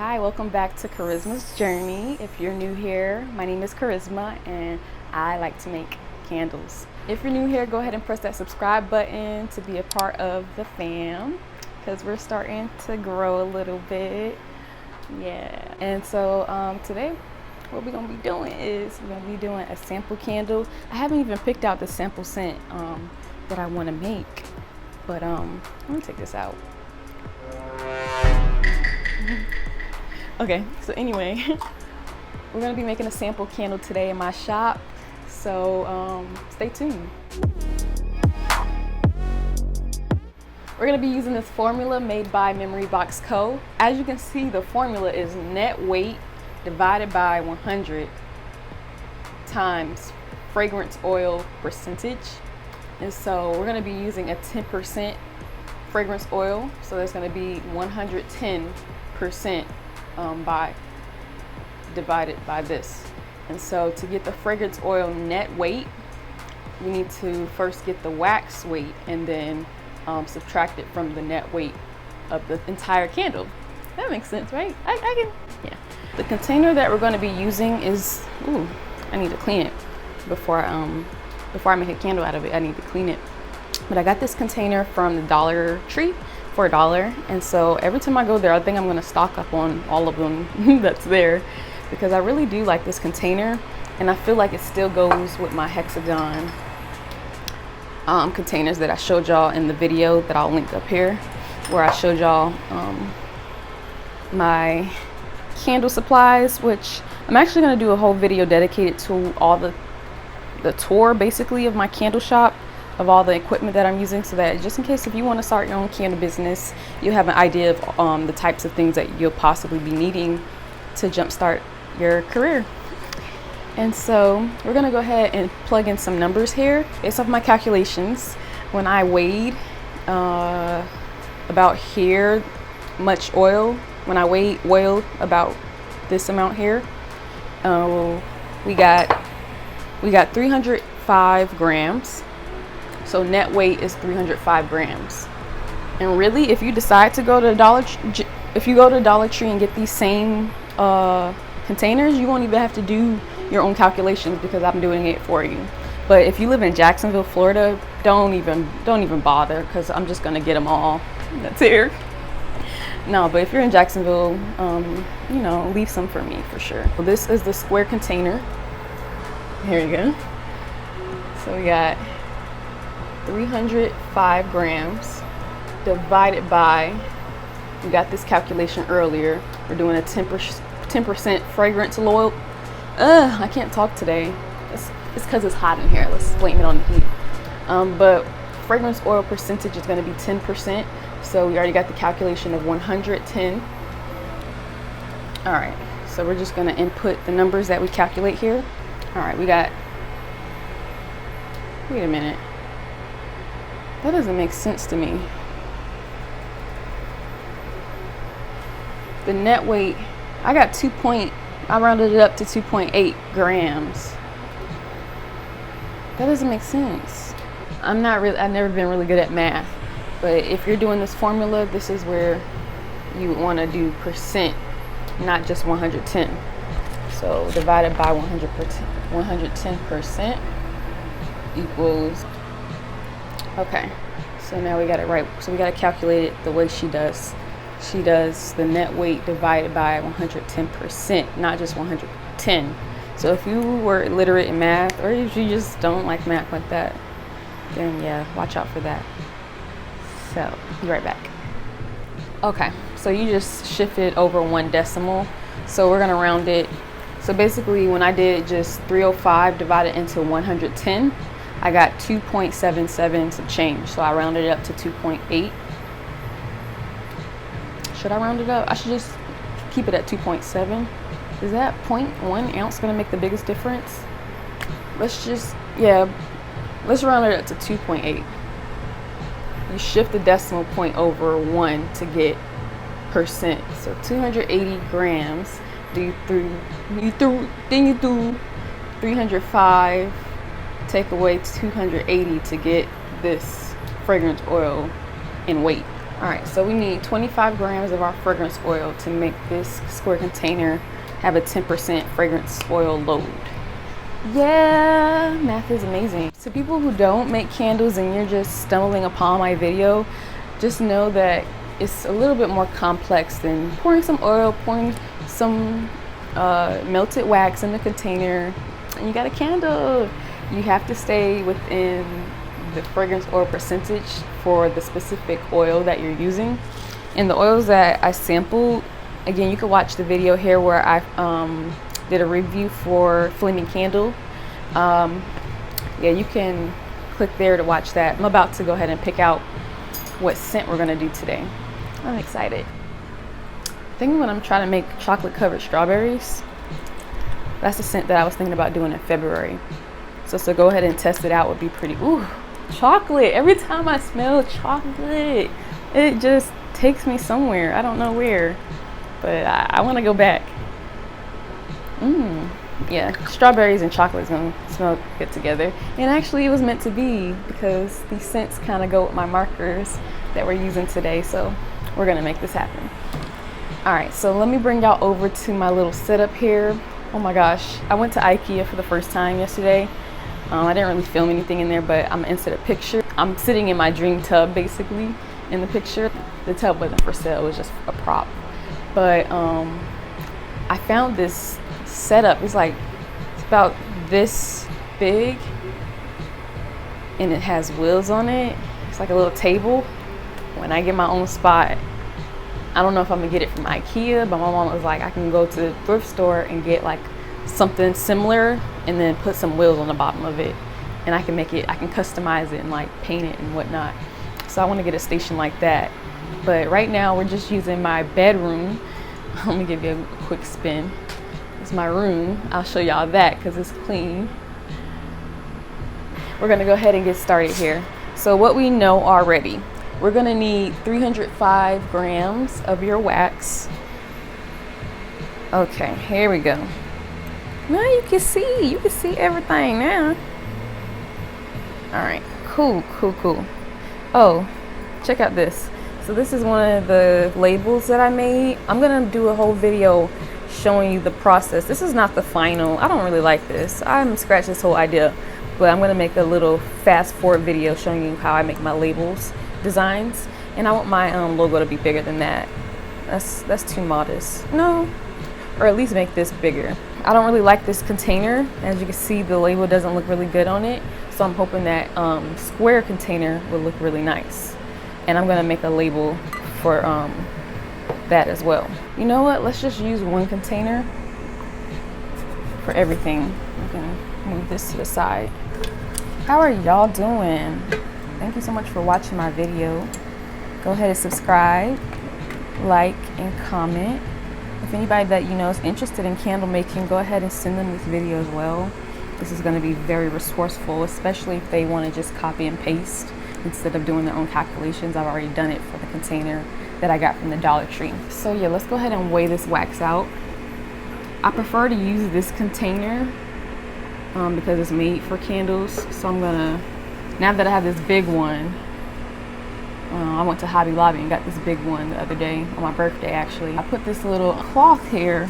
Hi, welcome back to Charisma's Journey. If you're new here, my name is Charisma and I like to make candles. If you're new here, go ahead and press that subscribe button to be a part of the fam because we're starting to grow a little bit. Yeah. And so today, what we're going to be doing is we're going to be doing a sample candle. I haven't even picked out the sample scent that I want to make, but let me take this out. Okay, so anyway, we're gonna be making a sample candle today in my shop, so stay tuned. We're gonna be using this formula made by Memory Box Co. As you can see, the formula is net weight divided by 100 times fragrance oil percentage. And so we're gonna be using a 10% fragrance oil, so there's gonna be 110% by divided by this. And so to get the fragrance oil net weight, we need to first get the wax weight and then subtract it from the net weight of the entire candle. That makes sense, right? I can, yeah. The container that we're going to be using is, I need to clean it before I make a candle out of it. I need to clean it. But I got this container from the Dollar Tree for $1, and so every time I go there, I think I'm going to stock up on all of them that's there, because I really do like this container, and I feel like it still goes with my hexagon containers that I showed y'all in the video that I'll link up here, where I showed y'all my candle supplies, which I'm actually going to do a whole video dedicated to all the tour basically of my candle shop, of all the equipment that I'm using, so that just in case if you want to start your own candle business, you have an idea of the types of things that you'll possibly be needing to jumpstart your career. And so we're gonna go ahead and plug in some numbers here based off my calculations. When I weighed about here much oil, when I weighed oil about this amount here, we got 305 grams. So net weight is 305 grams. And really, if you decide to go to Dollar Tree and get these same containers, you won't even have to do your own calculations because I'm doing it for you. But if you live in Jacksonville, Florida, don't even bother, because I'm just gonna get them all that's here. No, but if you're in Jacksonville, leave some for me for sure. Well, this is the square container. Here you go. So we got 305 grams divided by, we got this calculation earlier, we're doing a 10% fragrance oil. I can't talk today. It's because it's hot in here. Let's blame it on the heat. But fragrance oil percentage is going to be 10%. So we already got the calculation of 110. All right. So we're just going to input the numbers that we calculate here. All right. We got, wait a minute. That doesn't make sense to me. The net weight, I got I rounded it up to 2.8 grams. That doesn't make sense. I've never been really good at math, but if you're doing this formula, this is where you want to do percent, not just 110. So divided by 110% equals, okay, so now we got it right. So we got to calculate it the way she does. She does the net weight divided by 110%, not just 110. So if you were illiterate in math, or if you just don't like math like that, then yeah, watch out for that. So, be right back. Okay, so you just shifted over 1 decimal. So we're gonna round it. So basically when I did just 305 divided into 110, I got 2.77 some change. So I rounded it up to 2.8. Should I round it up? I should just keep it at 2.7. Is that 0.1 ounce gonna make the biggest difference? Let's round it up to 2.8. You shift the decimal point over 1 to get percent. So 280 grams. Then you do 305, take away 280 to get this fragrance oil in weight. All right, so we need 25 grams of our fragrance oil to make this square container have a 10% fragrance oil load. Yeah, math is amazing. To people who don't make candles and you're just stumbling upon my video, just know that it's a little bit more complex than pouring some oil, pouring some melted wax in the container, and you got a candle. You have to stay within the fragrance oil percentage for the specific oil that you're using. And the oils that I sampled, again, you can watch the video here where I did a review for Flaming Candle. Yeah, you can click there to watch that. I'm about to go ahead and pick out what scent we're gonna do today. I'm excited. I think when I'm trying to make chocolate covered strawberries, that's the scent that I was thinking about doing in February. So go ahead and test it out would be pretty. Ooh, chocolate. Every time I smell chocolate, it just takes me somewhere. I don't know where, but I want to go back. Yeah, strawberries and chocolate is gonna smell good together. And actually it was meant to be because these scents kind of go with my markers that we're using today. So we're gonna make this happen. All right, so let me bring y'all over to my little setup here. Oh my gosh, I went to IKEA for the first time yesterday. I didn't really film anything in there, but I'm into the picture. I'm sitting in my dream tub basically in the picture. The tub wasn't for sale, it was just a prop. But I found this setup. It's about this big and it has wheels on it. It's like a little table. When I get my own spot, I don't know if I'm gonna get it from IKEA, but my mom was like, I can go to the thrift store and get like something similar and then put some wheels on the bottom of it, and I can make it, I can customize it and like paint it and whatnot. So I want to get a station like that. But right now we're just using my bedroom. Let me give you a quick spin. It's my room. I'll show y'all that because it's clean. We're gonna go ahead and get started here. So what we know already, we're gonna need 305 grams of your wax. Okay, here we go. Now you can see everything now. All right, cool. Oh, check out this. So this is one of the labels that I made. I'm gonna do a whole video showing you the process. This is not the final. I don't really like this. I'm scratched this whole idea, but I'm gonna make a little fast forward video showing you how I make my labels designs. And I want my logo to be bigger than that. That's too modest. No, or at least make this bigger. I don't really like this container. As you can see, the label doesn't look really good on it. So I'm hoping that square container will look really nice. And I'm gonna make a label for that as well. You know what? Let's just use one container for everything. I'm gonna move this to the side. How are y'all doing? Thank you so much for watching my video. Go ahead and subscribe, like, and comment. If anybody that you know is interested in candle making, go ahead and send them this video as well. This is going to be very resourceful, especially if they want to just copy and paste instead of doing their own calculations. I've already done it for the container that I got from the Dollar Tree. So yeah, let's go ahead and weigh this wax out. I prefer to use this container because it's made for candles. So I'm gonna, now that I have this big one, I went to Hobby Lobby and got this big one the other day on my birthday actually. I put this little cloth here.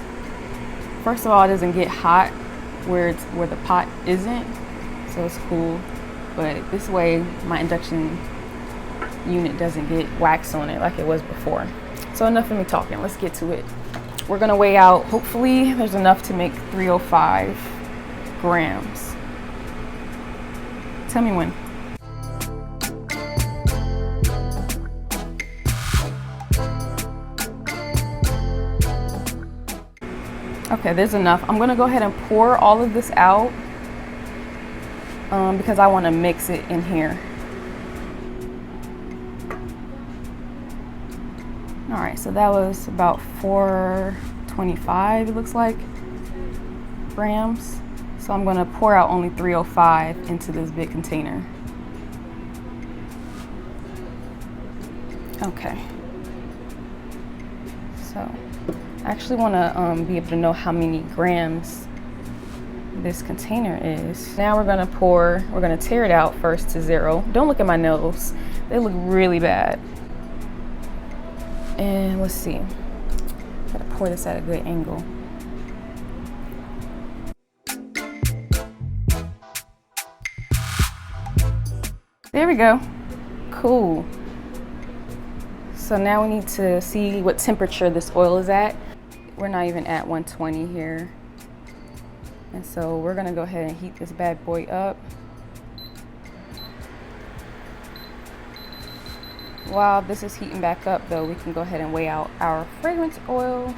First of all, it doesn't get hot where the pot isn't, so it's cool. But this way my induction unit doesn't get wax on it like it was before. So enough of me talking, let's get to it. We're gonna weigh out, hopefully there's enough to make 305 grams. Tell me when. Okay, there's enough. I'm gonna go ahead and pour all of this out because I want to mix it in here. All right, so that was about 425, it looks like, grams. So I'm gonna pour out only 305 into this big container. Okay. So I actually want to be able to know how many grams this container is. Now we're gonna we're gonna tear it out first to 0. Don't look at my nails. They look really bad. And let's see, gotta pour this at a good angle. There we go. Cool. So now we need to see what temperature this oil is at. We're not even at 120 here. And so we're gonna go ahead and heat this bad boy up. While this is heating back up though, we can go ahead and weigh out our fragrance oil.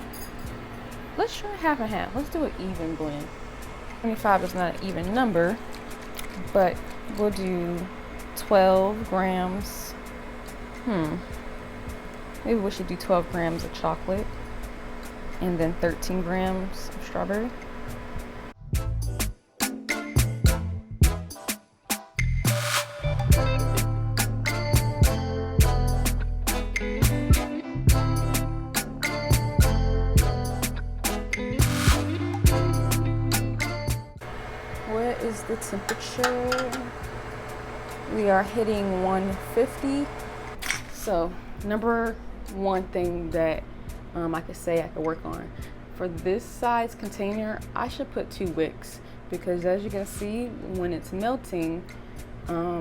Let's try half and half. Let's do an even blend. 25 is not an even number, but we'll do 12 grams. Maybe we should do 12 grams of chocolate and then 13 grams of strawberry. What is the temperature? We are hitting 150. So number one thing that I could say I could work on for this size container, I should put 2 wicks, because as you can see, when it's melting,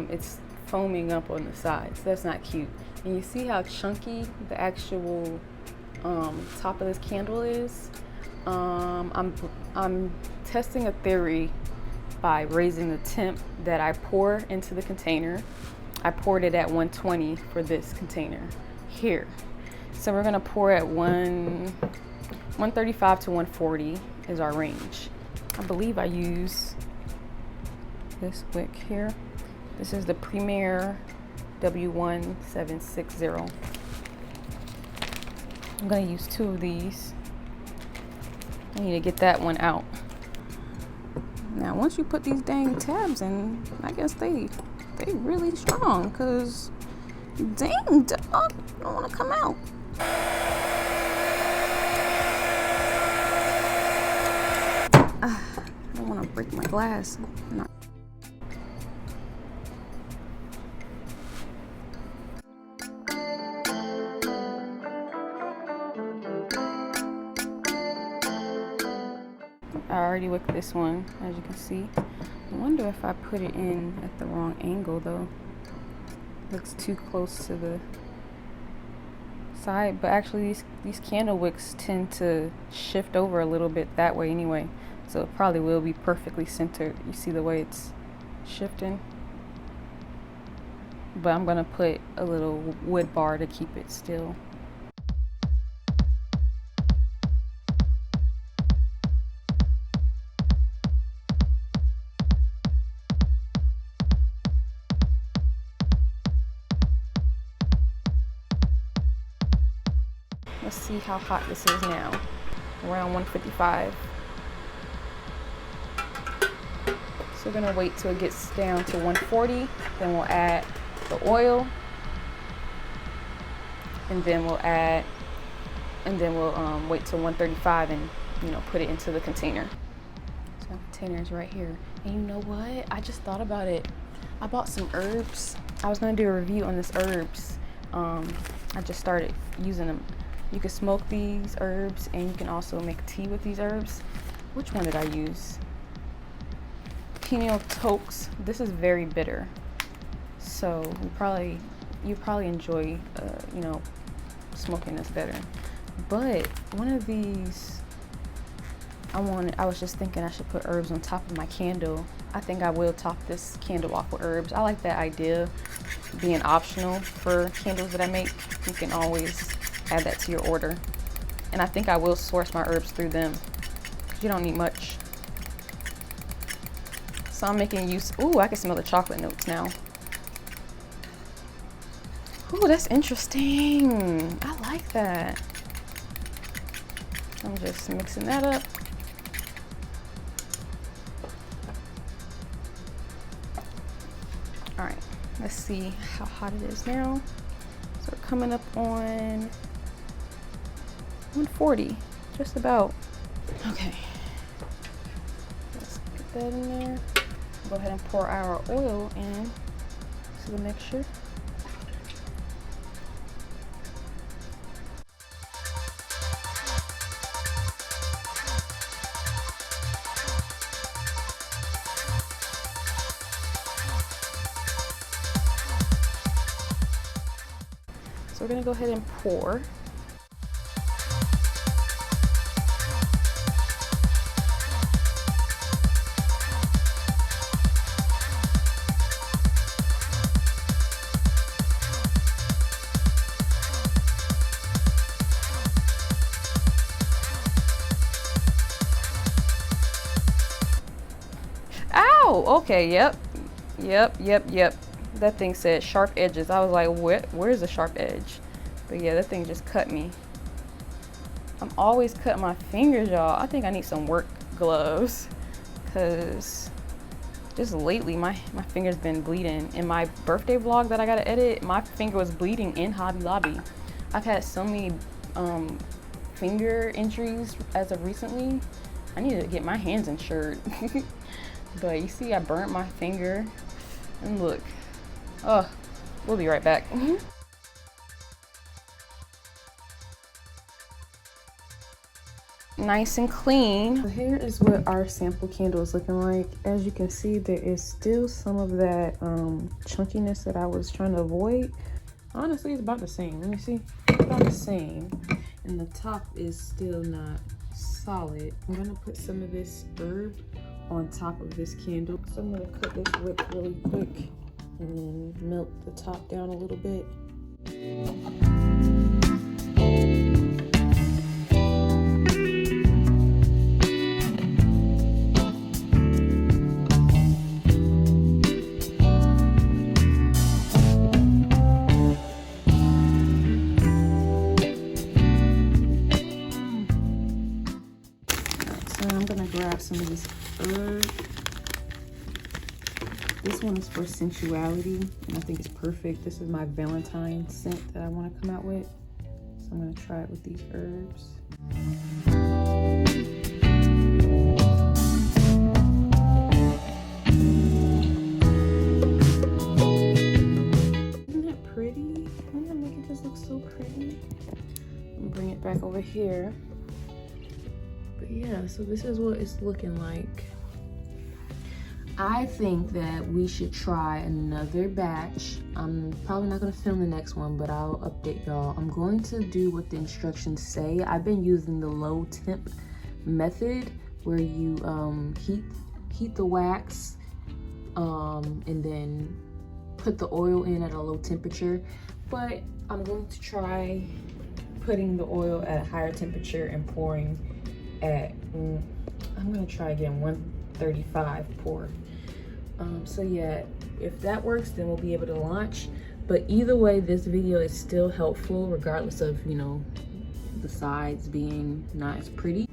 it's foaming up on the sides. That's not cute. And you see how chunky the actual top of this candle is. I'm testing a theory by raising the temp that I pour into the container. I poured it at 120 for this container here. So we're gonna pour at 135 to 140 is our range. I believe I use this wick here. This is the Premier W1760. I'm gonna use 2 of these. I need to get that one out. Now, once you put these dang tabs in, I guess they really strong, because dang dog, don't want to come out. I don't want to break my glass. I already wicked this one, as you can see. I wonder if I put it in at the wrong angle though. Looks too close to the side, but actually these candle wicks tend to shift over a little bit that way anyway. So it probably will be perfectly centered. You see the way it's shifting? But I'm gonna put a little wood bar to keep it still. Let's see how hot this is now. Around 155. So we're gonna wait till it gets down to 140. Then we'll add the oil, and then we'll wait till 135 and put it into the container. So the container is right here. And you know what? I just thought about it. I bought some herbs. I was gonna do a review on this herbs. I just started using them. You can smoke these herbs, and you can also make tea with these herbs. Which one did I use? Pineal Tokes. This is very bitter, so you probably enjoy smoking this better. But one of these, I was just thinking I should put herbs on top of my candle. I think I will top this candle off with herbs. I like that idea being optional for candles that I make. You can always add that to your order. And I think I will source my herbs through them. You don't need much. So I'm making use, ooh, I can smell the chocolate notes now. Ooh, that's interesting. I like that. I'm just mixing that up. All right, let's see how hot it is now. So we're coming up on 140, just about. Okay, let's get that in there. Go ahead and pour our oil in to the mixture. we're gonna go ahead and pour. Ow! Okay, yep. That thing said sharp edges. I was like, where's the sharp edge? But yeah, that thing just cut me. I'm always cutting my fingers, y'all. I think I need some work gloves, because just lately my finger's been bleeding. In my birthday vlog that I gotta edit, my finger was bleeding in Hobby Lobby. I've had so many finger injuries as of recently. I need to get my hands insured. But you see, I burnt my finger, and look. Oh, we'll be right back. Nice and clean. So here is what our sample candle is looking like. As you can see, there is still some of that chunkiness that I was trying to avoid. Honestly, it's about the same. Let me see. It's about the same. And the top is still not solid. I'm gonna put some of this herb on top of this candle. So I'm gonna cut this wick really quick and then melt the top down a little bit. So I'm gonna grab some of this herb. This one is for sensuality, and I think it's perfect. This is my Valentine scent that I want to come out with. So I'm gonna try it with these herbs. Isn't that pretty? Doesn't that make it just look so pretty? I'm gonna bring it back over here. But yeah, so this is what it's looking like. I think that we should try another batch. I'm probably not gonna film the next one, but I'll update y'all. I'm going to do what the instructions say. I've been using the low temp method, where you heat the wax and then put the oil in at a low temperature. But I'm going to try putting the oil at a higher temperature and pouring at, I'm gonna try again, 135 pour. So yeah, if that works, then we'll be able to launch. But either way, this video is still helpful, regardless of, you know, the sides being not as pretty.